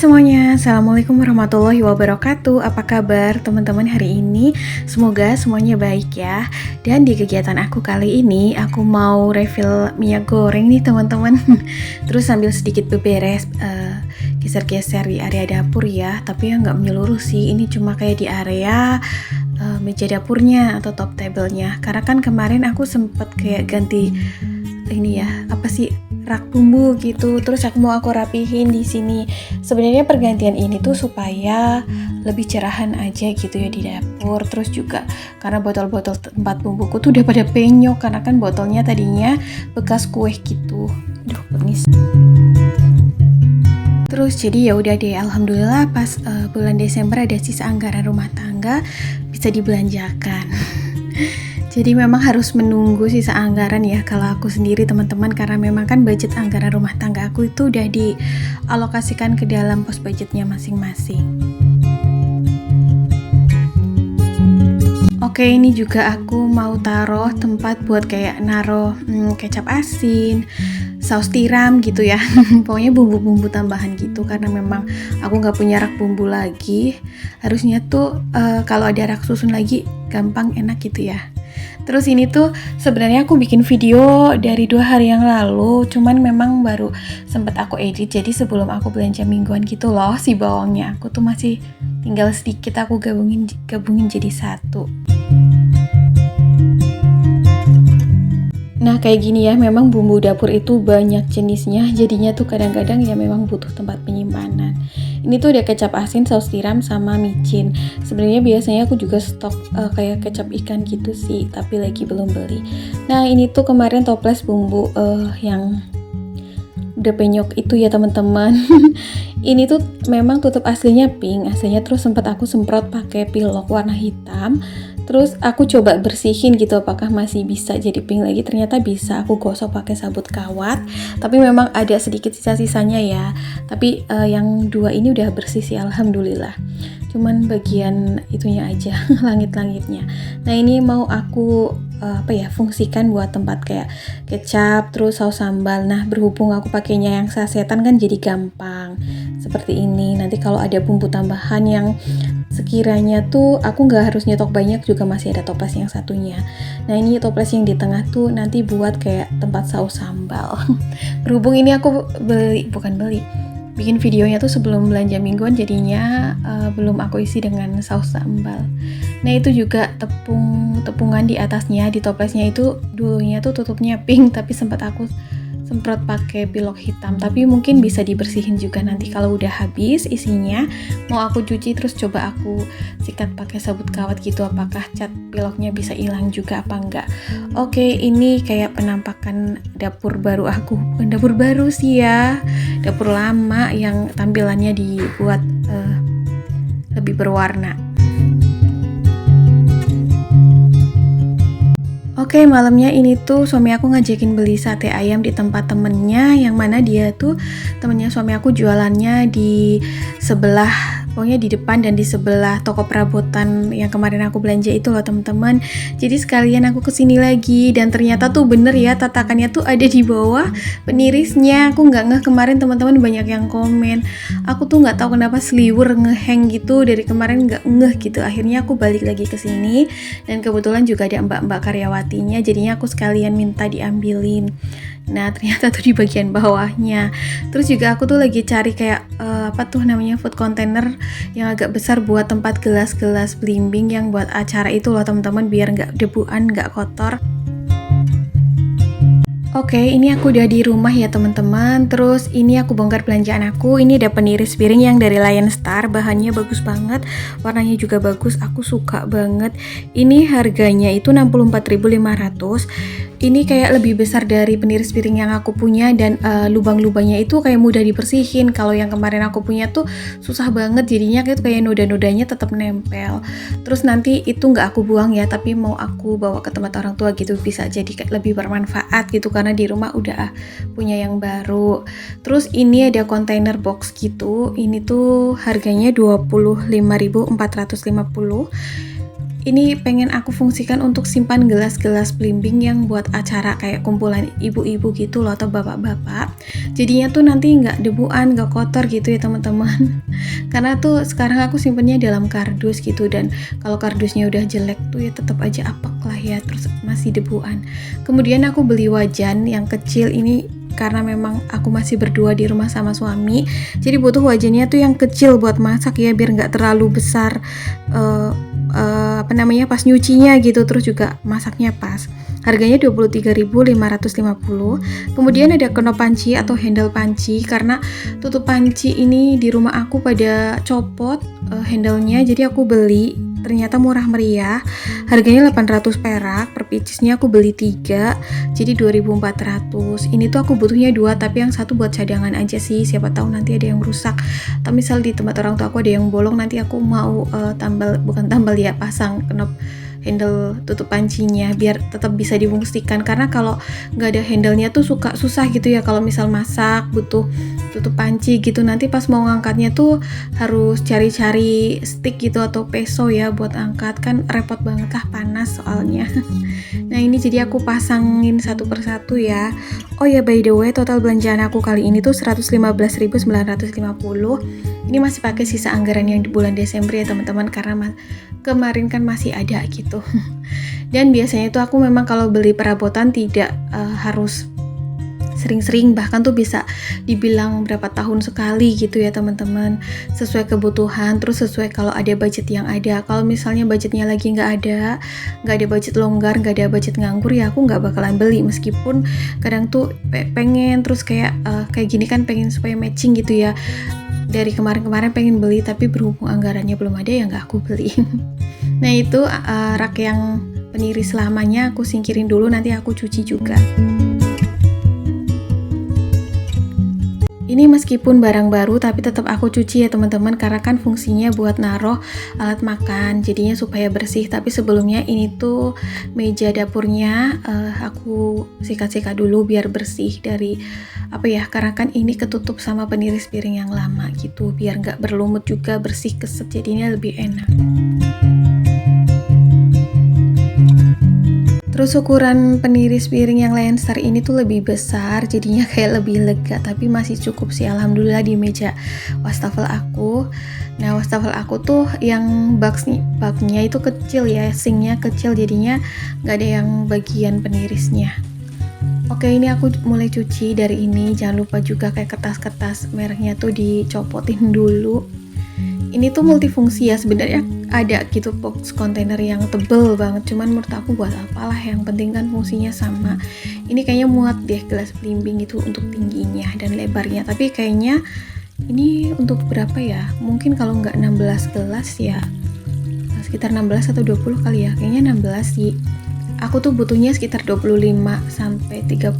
Semuanya, Assalamualaikum warahmatullahi wabarakatuh. Apa kabar teman-teman hari ini? Semoga semuanya baik ya. Dan di kegiatan aku kali ini, aku mau refill minyak goreng nih teman-teman. Terus sambil sedikit beberes, geser-geser di area dapur ya. Tapi ya nggak menyeluruh sih, ini cuma kayak di area meja dapurnya atau top table-nya. Karena kan kemarin aku sempet kayak ganti ini ya, apa sih, rak bumbu gitu. Terus aku rapihin di sini. Sebenarnya pergantian ini tuh supaya lebih cerahan aja gitu ya di dapur. Terus juga karena botol-botol tempat bumbuku tuh udah pada penyok karena kan botolnya tadinya bekas kue gitu. Aduh, permis. Terus jadi ya udah deh, alhamdulillah pas bulan Desember ada sisa anggaran rumah tangga bisa dibelanjakan. Jadi memang harus menunggu sisa anggaran ya kalau aku sendiri teman-teman, karena memang kan budget anggaran rumah tangga aku itu udah dialokasikan ke dalam pos budgetnya masing-masing. Oke, ini juga aku mau taruh tempat buat kayak naruh kecap asin, saus tiram gitu ya. Pokoknya bumbu-bumbu tambahan gitu, karena memang aku nggak punya rak bumbu lagi. Harusnya tuh kalau ada rak susun lagi gampang enak gitu ya. Terus ini tuh sebenarnya aku bikin video dari 2 hari yang lalu, cuman memang baru sempet aku edit. Jadi sebelum aku belanja mingguan gitu loh, si bawangnya aku tuh masih tinggal sedikit, aku gabungin jadi satu. Nah kayak gini ya, memang bumbu dapur itu banyak jenisnya, jadinya tuh kadang-kadang ya memang butuh tempat penyimpanan. Ini tuh ada kecap asin, saus tiram, sama micin. Sebenarnya biasanya aku juga stok kayak kecap ikan gitu sih, tapi lagi belum beli. Nah ini tuh kemarin toples bumbu yang udah penyok itu ya teman-teman. Ini tuh memang tutup aslinya pink, terus sempat aku semprot pakai pilok warna hitam. Terus aku coba bersihin gitu apakah masih bisa jadi pink lagi. Ternyata bisa, aku gosok pakai sabut kawat. Tapi memang ada sedikit sisa-sisanya ya. Tapi yang 2 ini udah bersih sih alhamdulillah. Cuman bagian itunya aja, langit-langitnya. Nah ini mau aku fungsikan buat tempat kayak kecap, terus saus sambal. Nah berhubung aku pakainya yang sasetan kan jadi gampang seperti ini. Nanti kalau ada bumbu tambahan yang sekiranya tuh aku nggak harus nyetok banyak, juga masih ada toples yang satunya. Nah ini toples yang di tengah tuh nanti buat kayak tempat saus sambal. Berhubung ini aku bikin videonya tuh sebelum belanja mingguan, jadinya belum aku isi dengan saus sambal. Nah itu juga tepungan di atasnya, di toplesnya itu dulunya tuh tutupnya pink, tapi sempat aku semprot pakai pilok hitam. Tapi mungkin bisa dibersihin juga nanti kalau udah habis isinya. Mau aku cuci terus coba aku sikat pakai sabut kawat gitu, apakah cat piloknya bisa hilang juga apa enggak. Oke, ini kayak penampakan dapur baru aku. Bukan dapur baru sih ya, dapur lama yang tampilannya dibuat lebih berwarna. Oke, malamnya ini tuh suami aku ngajakin beli sate ayam di tempat temennya, yang mana dia tuh temennya suami aku jualannya di sebelah, pokoknya di depan dan di sebelah toko perabotan yang kemarin aku belanja itu loh teman-teman. Jadi sekalian aku kesini lagi, dan ternyata tuh bener ya, tatakannya tuh ada di bawah penirisnya. Aku nggak ngeh, kemarin teman-teman banyak yang komen. Aku tuh nggak tahu kenapa seliwer ngeheng gitu dari kemarin, nggak ngeh gitu. Akhirnya aku balik lagi ke sini, dan kebetulan juga ada mbak-mbak karyawatinya, jadinya aku sekalian minta diambilin. Nah ternyata tuh di bagian bawahnya. Terus juga aku tuh lagi cari kayak food container yang agak besar buat tempat gelas-gelas belimbing yang buat acara itu loh teman-teman, biar nggak debuan, nggak kotor. Oke, ini aku udah di rumah ya teman-teman. Terus ini aku bongkar belanjaan aku. Ini ada peniris piring yang dari Lion Star, bahannya bagus banget, warnanya juga bagus, aku suka banget. Ini harganya itu 64.500. Ini kayak lebih besar dari peniris piring yang aku punya, dan lubang-lubangnya itu kayak mudah dibersihin. Kalau yang kemarin aku punya tuh susah banget, jadinya kayak noda-nodanya tetap nempel. Terus nanti itu nggak aku buang ya, tapi mau aku bawa ke tempat orang tua gitu, bisa jadi kayak lebih bermanfaat gitu karena di rumah udah punya yang baru. Terus ini ada kontainer box gitu. Ini tuh harganya 25.450. ini pengen aku fungsikan untuk simpan gelas-gelas belimbing yang buat acara kayak kumpulan ibu-ibu gitu loh atau bapak-bapak. Jadinya tuh nanti nggak debuan, nggak kotor gitu ya teman-teman. Karena tuh sekarang aku simpennya dalam kardus gitu, dan kalau kardusnya udah jelek tuh ya tetap aja apek lah ya, terus masih debuan. Kemudian aku beli wajan yang kecil ini karena memang aku masih berdua di rumah sama suami, jadi butuh wajannya tuh yang kecil buat masak ya, biar nggak terlalu besar pas nyucinya gitu, terus juga masaknya pas. Harganya 23.550. Kemudian ada kenop panci atau handle panci, karena tutup panci ini di rumah aku pada copot handle-nya, jadi aku beli. Ternyata murah meriah, harganya 800 perak, per pieces-nya aku beli 3, jadi 2.400. Ini tuh aku butuhnya 2, tapi yang satu buat cadangan aja sih, siapa tahu nanti ada yang rusak. Atau misal di tempat orang tua aku ada yang bolong, nanti aku mau pasang knop handle tutup pancinya biar tetap bisa difungsikan, karena kalau nggak ada handle-nya tuh suka susah gitu ya, kalau misal masak butuh tutup panci gitu, nanti pas mau ngangkatnya tuh harus cari-cari stick gitu atau peso ya buat angkat, kan repot banget lah, panas soalnya. Nah ini jadi aku pasangin satu persatu ya. Oh ya, by the way, total belanjaan aku kali ini tuh 115.950. Ini masih pakai sisa anggaran yang di bulan Desember ya teman-teman, karena kemarin kan masih ada gitu. Dan biasanya itu aku memang kalau beli perabotan tidak harus sering-sering, bahkan tuh bisa dibilang berapa tahun sekali gitu ya teman-teman, sesuai kebutuhan, terus sesuai kalau ada budget yang ada. Kalau misalnya budgetnya lagi nggak ada budget longgar, nggak ada budget nganggur, ya aku nggak bakalan beli, meskipun kadang tuh pengen, terus kayak gini kan pengen supaya matching gitu ya, dari kemarin-kemarin pengen beli, tapi berhubung anggarannya belum ada ya nggak aku beli. Nah itu rak yang peniris lamanya aku singkirin dulu, nanti aku cuci juga. Ini meskipun barang baru tapi tetap aku cuci ya teman-teman, karena kan fungsinya buat naruh alat makan, jadinya supaya bersih. Tapi sebelumnya ini tuh meja dapurnya aku sikat-sikat dulu biar bersih dari karena kan ini ketutup sama peniris piring yang lama gitu, biar nggak berlumut juga, bersih keset, jadinya lebih enak. Terus ukuran peniris piring yang Lancer ini tuh lebih besar, jadinya kayak lebih lega, tapi masih cukup sih alhamdulillah di meja wastafel aku. Nah wastafel aku tuh yang baknya itu kecil ya, sinknya kecil, jadinya nggak ada yang bagian penirisnya. Oke, ini aku mulai cuci dari ini. Jangan lupa juga kayak kertas-kertas mereknya tuh dicopotin dulu. Ini tuh multifungsi ya sebenarnya, ada gitu box kontainer yang tebel banget, cuman menurut aku buat apalah, yang penting kan fungsinya sama. Ini kayaknya muat deh gelas belimbing itu untuk tingginya dan lebarnya, tapi kayaknya ini untuk berapa ya, mungkin kalau nggak 16 gelas ya sekitar 16 atau 20 kali ya, kayaknya 16 sih. Aku tuh butuhnya sekitar 25 sampai 30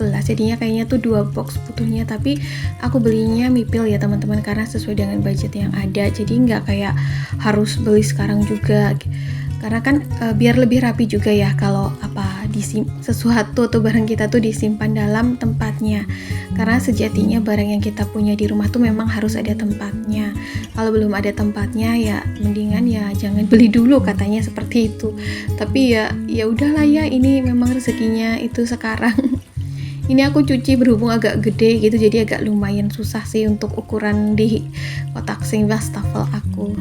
gelas, jadinya kayaknya tuh 2 box butuhnya, tapi aku belinya mipil ya teman-teman, karena sesuai dengan budget yang ada, jadi nggak kayak harus beli sekarang juga, karena kan biar lebih rapi juga ya kalau sesuatu atau barang kita tuh disimpan dalam tempatnya, karena sejatinya barang yang kita punya di rumah tuh memang harus ada tempatnya. Kalau belum ada tempatnya ya mendingan ya jangan beli dulu, katanya seperti itu. Tapi ya udahlah ya, ini memang rezekinya itu sekarang. Ini aku cuci berhubung agak gede gitu, jadi agak lumayan susah sih untuk ukuran di kotak sink wastafel aku.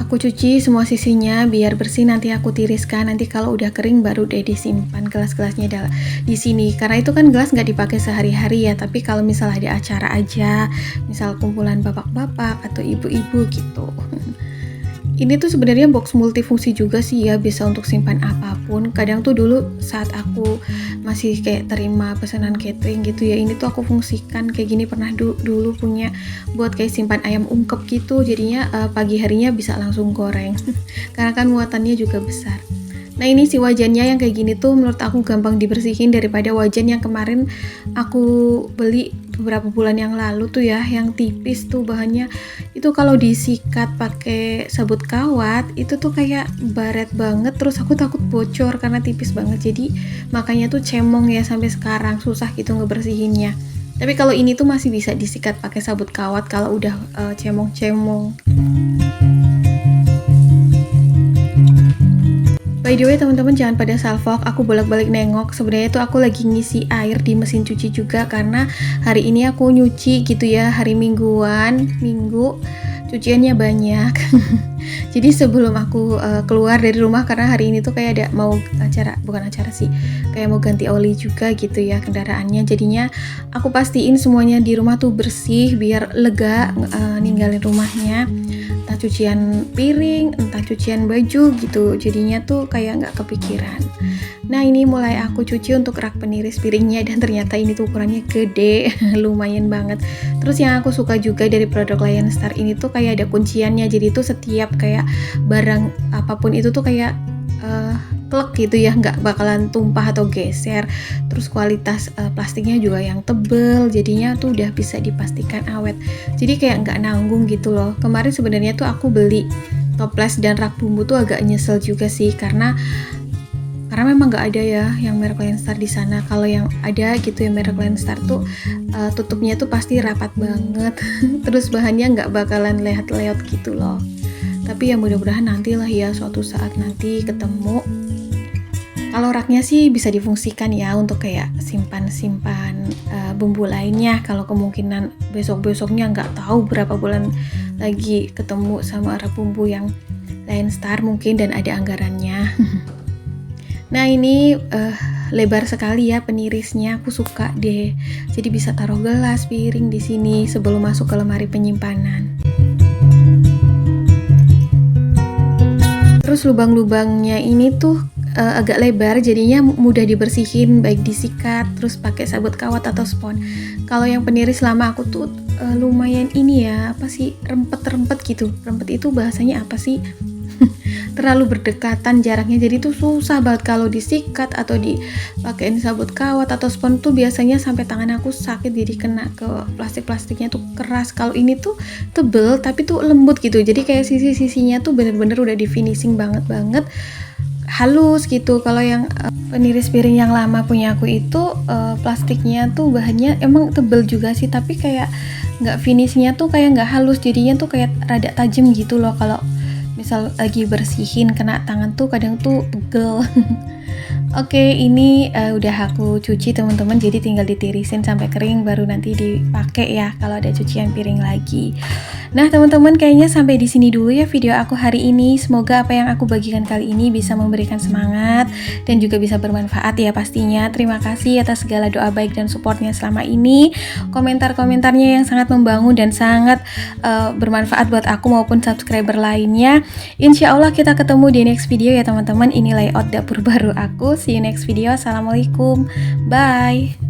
Aku cuci semua sisinya biar bersih, nanti aku tiriskan, nanti kalau udah kering baru deh disimpan gelas-gelasnya di sini, karena itu kan gelas nggak dipakai sehari-hari ya, tapi kalau misal ada acara aja, misal kumpulan bapak-bapak atau ibu-ibu gitu. Ini tuh sebenarnya box multifungsi juga sih ya, bisa untuk simpan apapun. Kadang tuh dulu saat aku masih kayak terima pesanan catering gitu ya, ini tuh aku fungsikan kayak gini, pernah dulu punya buat kayak simpan ayam ungkep gitu, jadinya pagi harinya bisa langsung goreng. Karena kan muatannya juga besar. Nah ini si wajannya yang kayak gini tuh menurut aku gampang dibersihin daripada wajan yang kemarin aku beli beberapa bulan yang lalu tuh ya, yang tipis tuh bahannya, itu kalau disikat pakai sabut kawat itu tuh kayak baret banget, terus aku takut bocor karena tipis banget, jadi makanya tuh cemong ya, sampai sekarang susah gitu ngebersihinnya. Tapi kalau ini tuh masih bisa disikat pakai sabut kawat kalau udah cemong-cemong. By the way teman-teman, jangan pada salfok, aku bolak-balik nengok. Sebenarnya tuh aku lagi ngisi air di mesin cuci juga karena hari ini aku nyuci gitu ya, hari minggu cuciannya banyak. Jadi sebelum aku keluar dari rumah, karena hari ini tuh kayak ada mau bukan acara sih, kayak mau ganti oli juga gitu ya kendaraannya. Jadinya aku pastiin semuanya di rumah tuh bersih biar lega ninggalin rumahnya. Entah cucian piring, entah cucian baju gitu, jadinya tuh kayak nggak kepikiran. Nah ini mulai aku cuci untuk rak peniris piringnya, dan ternyata ini tuh ukurannya gede, lumayan banget. Terus yang aku suka juga dari produk Lion Star ini tuh kayak ada kunciannya, jadi tuh setiap kayak barang apapun itu tuh kayak klek gitu ya, nggak bakalan tumpah atau geser. Terus kualitas plastiknya juga yang tebel, jadinya tuh udah bisa dipastikan awet. Jadi kayak nggak nanggung gitu loh. Kemarin sebenarnya tuh aku beli toples dan rak bumbu tuh agak nyesel juga sih, karena memang nggak ada ya yang merek Lion Star di sana. Kalau yang ada gitu ya merek Lion Star tuh tutupnya tuh pasti rapat banget. Terus bahannya nggak bakalan leot-leot gitu loh. Tapi ya mudah-mudahan nantilah ya, suatu saat nanti ketemu. Kalau raknya sih bisa difungsikan ya untuk kayak simpan-simpan bumbu lainnya. Kalau kemungkinan besok-besoknya nggak tahu berapa bulan lagi ketemu sama rak bumbu yang Lion Star mungkin dan ada anggarannya. Nah ini lebar sekali ya penirisnya, aku suka deh. Jadi bisa taruh gelas, piring di sini sebelum masuk ke lemari penyimpanan. Terus lubang-lubangnya ini tuh agak lebar, jadinya mudah dibersihin, baik disikat, terus pakai sabut kawat atau spons. Kalau yang peniris lama aku tuh lumayan ini ya, apa sih, rempet-rempet gitu. Rempet itu bahasanya apa sih? Terlalu berdekatan jaraknya, jadi tuh susah banget kalau disikat atau dipakein sabut kawat atau spons tuh biasanya sampai tangan aku sakit, jadi kena ke plastiknya tuh keras. Kalau ini tuh tebel tapi tuh lembut gitu, jadi kayak sisi-sisinya tuh bener-bener udah di finishing banget halus gitu. Kalau yang peniris piring yang lama punya aku itu plastiknya tuh bahannya emang tebel juga sih, tapi kayak nggak finishnya tuh kayak nggak halus, jadinya tuh kayak rada tajam gitu loh. Kalau misal lagi bersihin kena tangan tuh kadang tuh pegel. Oke, ini udah aku cuci teman-teman, jadi tinggal ditirisin sampai kering baru nanti dipakai ya kalau ada cucian piring lagi. Nah teman-teman, kayaknya sampai di sini dulu ya video aku hari ini. Semoga apa yang aku bagikan kali ini bisa memberikan semangat dan juga bisa bermanfaat ya pastinya. Terima kasih atas segala doa baik dan supportnya selama ini. Komentar-komentarnya yang sangat membangun dan sangat bermanfaat buat aku maupun subscriber lainnya. Insya Allah kita ketemu di next video ya teman-teman. Ini layout dapur baru aku. See you next video. Assalamualaikum. Bye.